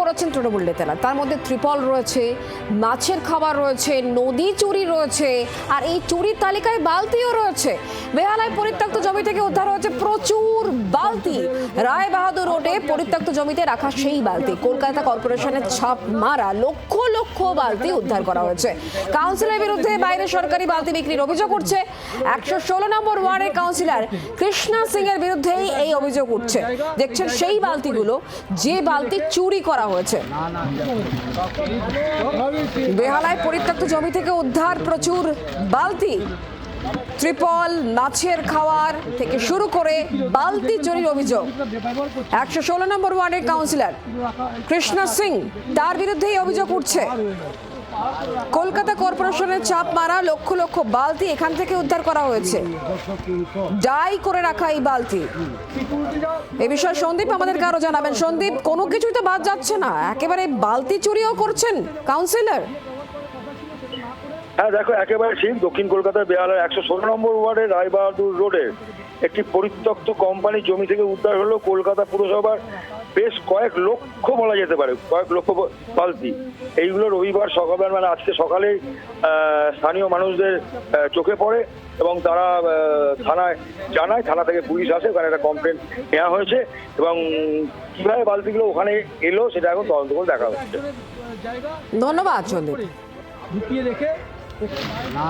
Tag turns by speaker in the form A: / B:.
A: করেছেন তৃণমূল নেতারা। তার মধ্যে ত্রিপল রয়েছে, মাছের খাবার রয়েছে, নদী চুরি রয়েছে, আর এই চুরির তালিকায় বালতিও রয়েছে। বেহালায় পরিত্যক্ত জমি থেকে উদ্ধার হয়েছে প্রচুর বালতি। রায় বাহাদুর রোডে পরিত্যক্ত জমিতে রাখা সেই বালতি, কলকাতা কর্পোরেশনের ছাপ মারা লক্ষ লক্ষ বালতি উদ্ধার করা হয়েছে। কাউন্সিলের বিরুদ্ধে বাইরে সরকারি বালতি বিক্রির অভিযোগ উঠছে। 116 নম্বর ওয়ার্ডের কাউন্সিলর কৃষ্ণা সিং এর বিরুদ্ধেই এই অভিযোগ উঠছে। দেখছেন সেই বালতিগুলো, যে বালতি চুরি করা হয়েছে। বেহালায় পরিত্যক্ত জমি থেকে উদ্ধার প্রচুর বালতি। ত্রিপল, মাছের খাওয়ার থেকে শুরু করে বালতি চুরির অভিযোগ। 116 নম্বর ওয়ার্ডের কাউন্সিলর কৃষ্ণা সিং, তার বিরুদ্ধেই অভিযোগ উঠছে। কলকাতা কর্পোরেশনের চাপ মারা লক্ষ লক্ষ বালতি এখান থেকে উদ্ধার করা হয়েছে। ডাই করে রাখা এই বালতি। এই বিষয়ে সন্দীপ আমাদেরকে আরো জানাবেন। সন্দীপ, কোনো কিছুই তো বাদ যাচ্ছে না, একেবারে বালতি চুরিও করছেন কাউন্সিলর।
B: হ্যাঁ দেখো, একেবারে ঠিক। দক্ষিণ কলকাতার বেহালার 116 নম্বর ওয়ার্ডের রায়বাহাদুর রোডে একটি পরিত্যক্ত কোম্পানি জমি থেকে উদ্ধার হলো কলকাতা পুরসভার বেশ কয়েক লক্ষ, বলা যেতে পারে কয়েক লক্ষ বালতি। এইগুলো রবিবার সকালবেলা, মানে আজকে সকালে স্থানীয় মানুষদের চোখে পড়ে এবং তারা থানায় জানায়। থানা থেকে পুলিশ আসে, ওখানে একটা কমপ্লেন নেওয়া হয়েছে এবং কিভাবে বালতিগুলো ওখানে এলো সেটা এখন তদন্ত করে দেখা হচ্ছে।
A: ধন্যবাদ সন্দীপ।
C: ঢুকিয়ে রেখে না